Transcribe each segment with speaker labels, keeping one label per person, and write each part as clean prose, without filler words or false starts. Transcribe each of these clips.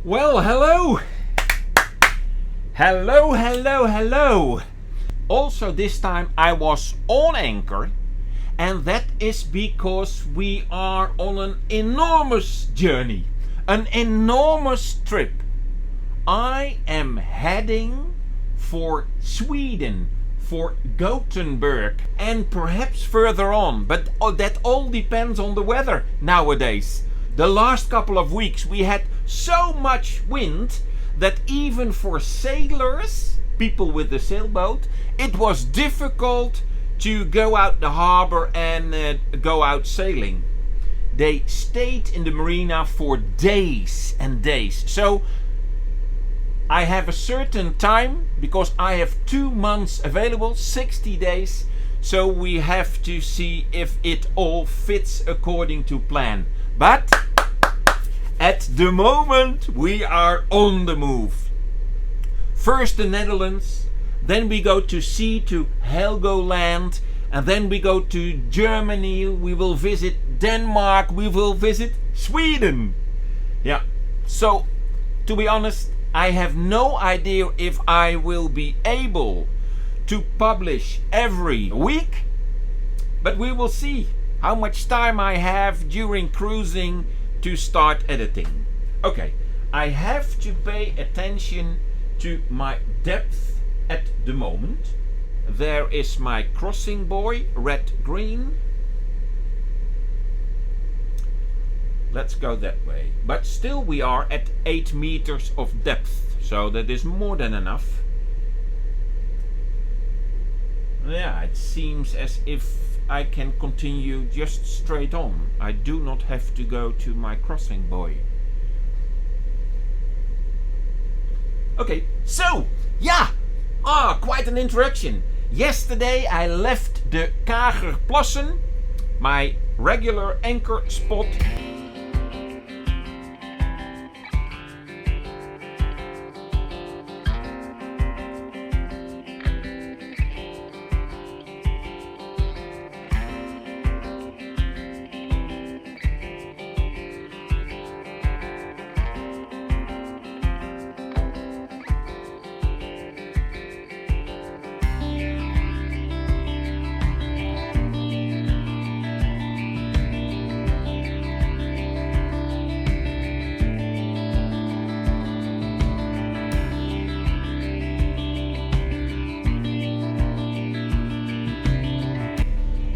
Speaker 1: Well, hello! Hello, hello, hello! Also this time I was on anchor, and that is because we are on an enormous journey, an enormous trip. I am heading for Sweden, for Gothenburg, and perhaps further on, but that all depends on the weather nowadays. The last couple of weeks we had so much wind that even for sailors, people with the sailboat, it was difficult to go out the harbor and go out sailing. They stayed in the marina for days and days. So I have a certain time, because I have 2 months available, 60 days. So we have to see if it all fits according to plan. But at the moment we are on the move. First the Netherlands, then we go to sea to Helgoland, and then we go to Germany, we will visit Denmark, we will visit Sweden. Yeah, so to be honest, I have no idea if I will be able to publish every week, but we will see how much time I have during cruising to start editing. Okay, I have to pay attention to my depth at the moment. There is my crossing buoy, red green. Let's go that way. But still we are at 8 meters of depth, so that is more than enough. Yeah, it seems as if I can continue just straight on. I do not have to go to my crossing buoy. Okay, so, yeah! Quite an interaction. Yesterday I left the Kagerplassen, my regular anchor spot.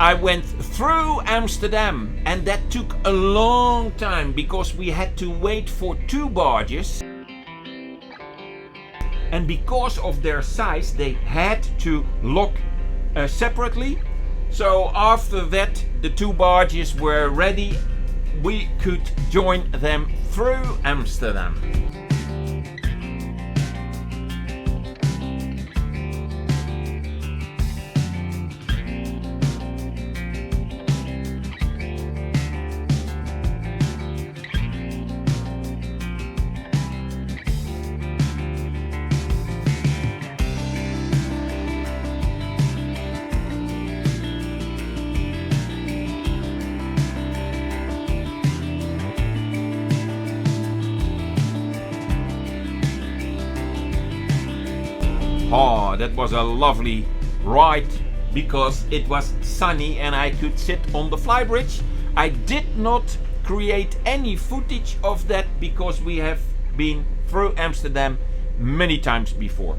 Speaker 1: I went through Amsterdam, and that took a long time because we had to wait for 2 barges, and because of their size they had to lock separately. So after that the 2 barges were ready, we could join them through Amsterdam. Oh, that was a lovely ride because it was sunny and I could sit on the flybridge. I did not create any footage of that because we have been through Amsterdam many times before.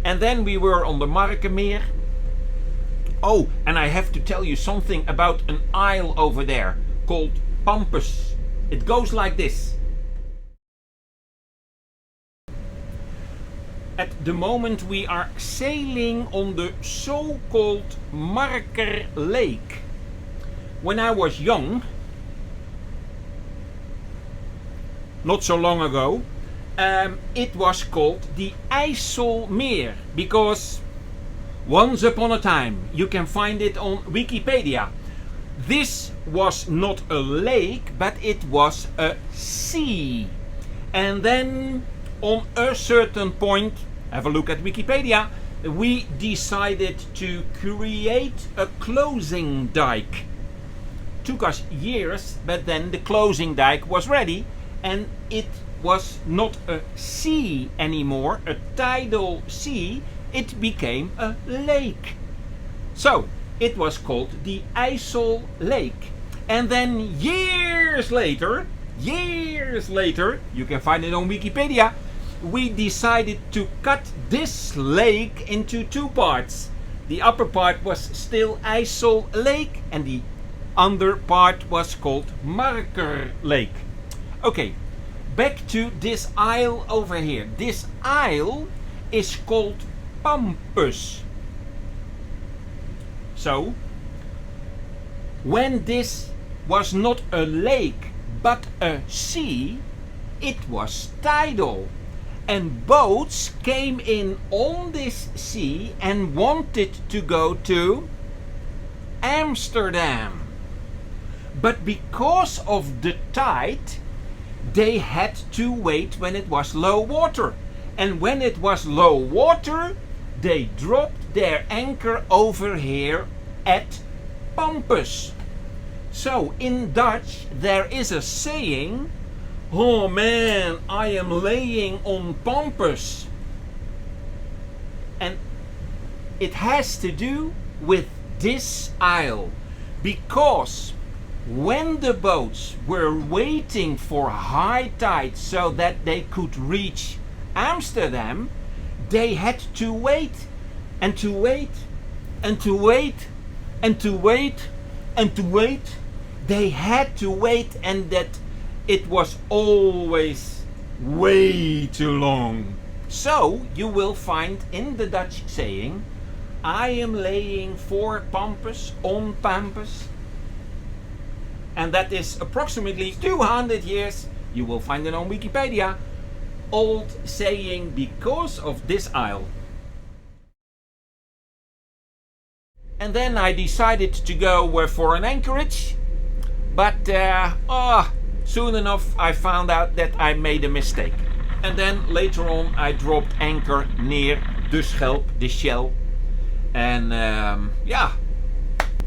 Speaker 1: And then we were on the Markenmeer. Oh, and I have to tell you something about an isle over there called Pampus. It goes like this. At the moment we are sailing on the so-called Marker Lake. When I was young, not so long ago, it was called the IJsselmeer because once upon a time, you can find it on Wikipedia, this was not a lake but it was a sea. And then on a certain point, have a look at Wikipedia, we decided to create a closing dike. Took us years, but then the closing dike was ready and it was not a sea anymore, a tidal sea, it became a lake. So it was called the IJssel Lake. And then years later, you can find it on Wikipedia, we decided to cut this lake into two parts. The upper part was still IJssel Lake and the under part was called Marker Lake. Okay, back to this isle over here. This isle is called Pampus. So, when this was not a lake but a sea, it was tidal. And boats came in on this sea and wanted to go to Amsterdam. But because of the tide, they had to wait when it was low water. And when it was low water, they dropped their anchor over here at Pampus. So in Dutch there is a saying, "Oh man, I am laying on Pampus." And it has to do with this isle, because when the boats were waiting for high tide so that they could reach Amsterdam, they had to wait and to wait and to wait and to wait and to wait. They had to wait, and that it was always way too long. So you will find in the Dutch saying, "I am laying for Pampus, on Pampus." And that is approximately 200 years, you will find it on Wikipedia, old saying because of this isle. And then I decided to go for an anchorage, but soon enough I found out that I made a mistake. And then later on I dropped anchor near the Schelp, the Shell. And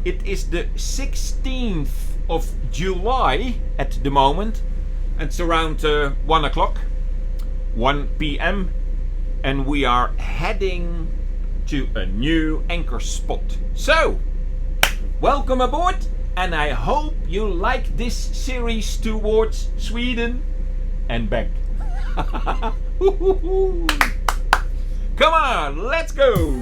Speaker 1: it is the 16th of July at the moment. It's around 1 o'clock, 1 p.m. and we are heading to a new anchor spot. So, welcome aboard, and I hope you like this series towards Sweden and back. Come on, let's go!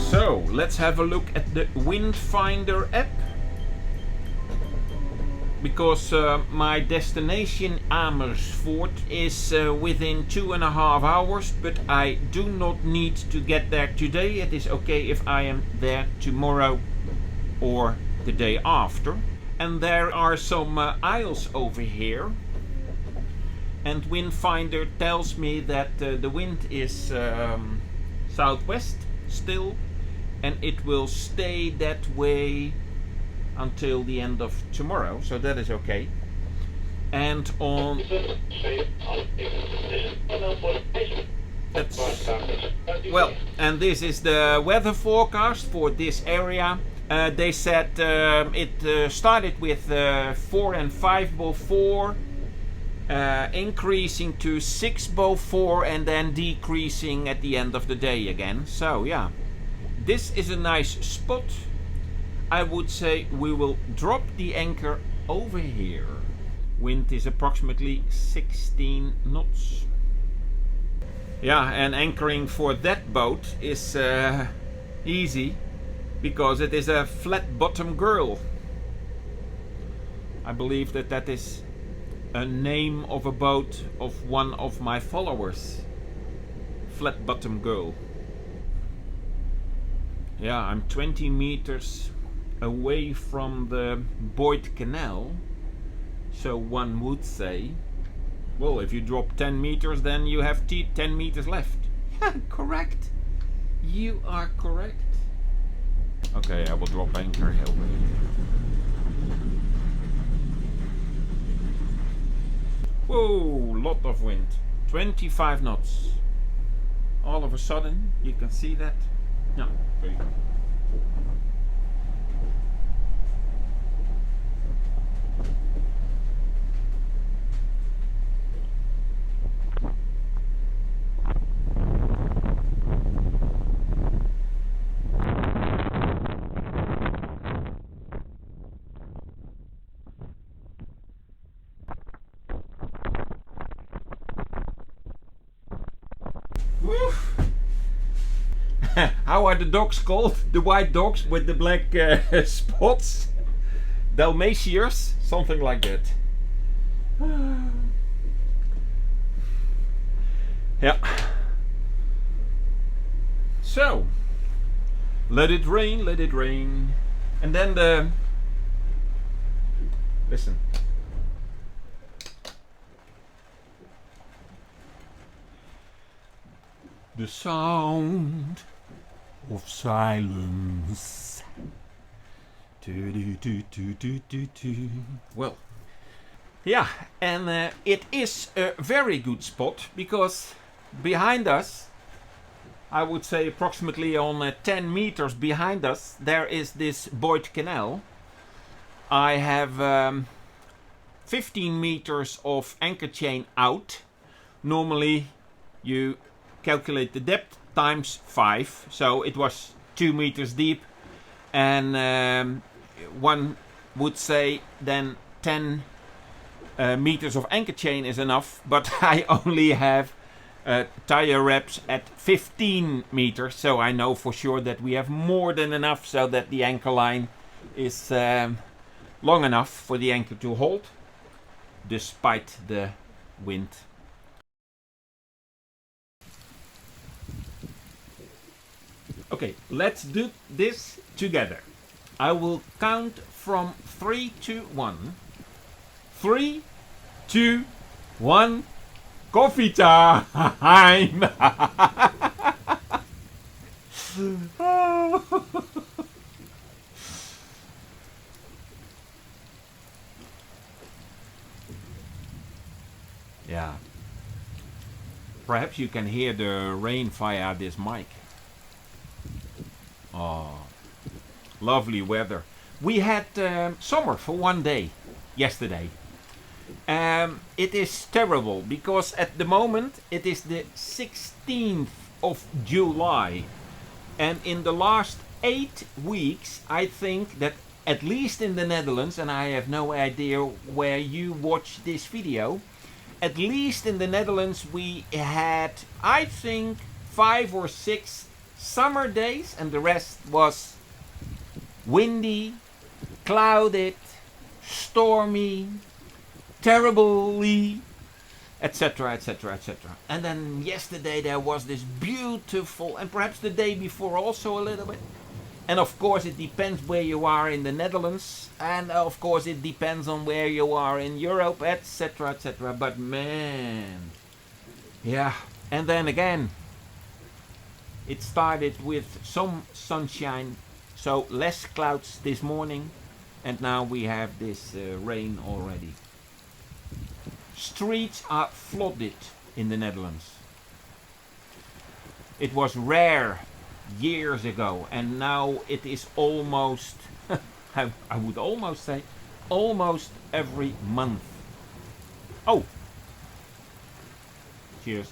Speaker 1: So let's have a look at the Wind Finder app, because my destination Amersfoort is within 2.5 hours, but I do not need to get there today. It is okay if I am there tomorrow or the day after. And there are some isles over here, and Wind Finder tells me that the wind is southwest still, and it will stay that way until the end of tomorrow, so that is okay. And on well, and this is the weather forecast for this area. They said it started with 4 and 5 bow 4, increasing to 6 bow 4, and then decreasing at the end of the day again. So yeah, this is a nice spot. I would say we will drop the anchor over here. Wind is approximately 16 knots. Yeah, and anchoring for that boat is easy, because it is a flat bottom girl. I believe that that is a name of a boat of one of my followers. Flat bottom girl. Yeah, I'm 20 meters away from the Boyd Canal, so one would say. Well, if you drop 10 meters, then you have 10 meters left. Yeah, correct. You are correct. Okay, I will drop anchor over here. Whoa, lot of wind. 25 knots. All of a sudden, you can see that. No, there you go. How are the dogs called? The white dogs with the black spots? Dalmatians? Something like that. Yeah. So, let it rain, let it rain. And then the... Listen. The sound of silence. Well, yeah, and it is a very good spot because behind us, I would say approximately on 10 meters behind us, there is this Boyd Canal. I have 15 meters of anchor chain out. Normally you calculate the depth times 5, so it was 2 meters deep, and one would say then 10 meters of anchor chain is enough, but I only have tire wraps at 15 meters, so I know for sure that we have more than enough so that the anchor line is long enough for the anchor to hold despite the wind. Okay, let's do this together. I will count from 3 to 1. 3, 2, 1. Coffee time! Yeah. Perhaps you can hear the rain via this mic. Oh, lovely weather. We had summer for one day yesterday. It is terrible because at the moment it is the 16th of July, and in the last 8 weeks I think that at least in the Netherlands, and I have no idea where you watch this video, at least in the Netherlands we had, I think, 5 or 6 summer days, and the rest was windy, clouded, stormy, terribly, etc, etc, etc. And then yesterday there was this beautiful, and perhaps the day before also a little bit. And of course it depends where you are in the Netherlands, and of course it depends on where you are in Europe, etc, etc. But man, yeah. And then again, it started with some sunshine, so less clouds this morning, and now we have this rain already. Streets are flooded in the Netherlands. It was rare years ago, and now it is almost, I would almost say, almost every month. Oh! Cheers.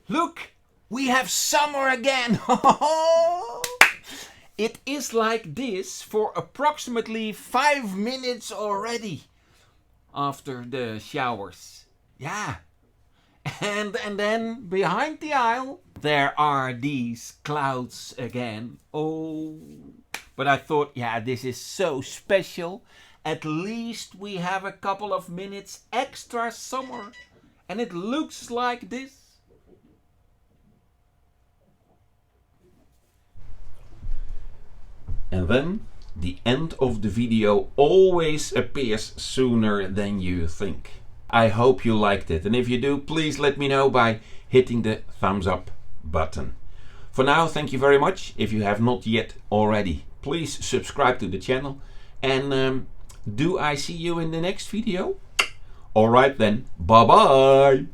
Speaker 1: Look, we have summer again. It is like this for approximately 5 minutes already after the showers. Yeah. And then behind the aisle there are these clouds again. Oh, but I thought, yeah, this is so special. At least we have a couple of minutes extra summer, and it looks like this. And then the end of the video always appears sooner than you think. I hope you liked it, and if you do, please let me know by hitting the thumbs up button. For now, thank you very much. If you have not yet already, please subscribe to the channel, and do I see you in the next video? Alright then, bye bye!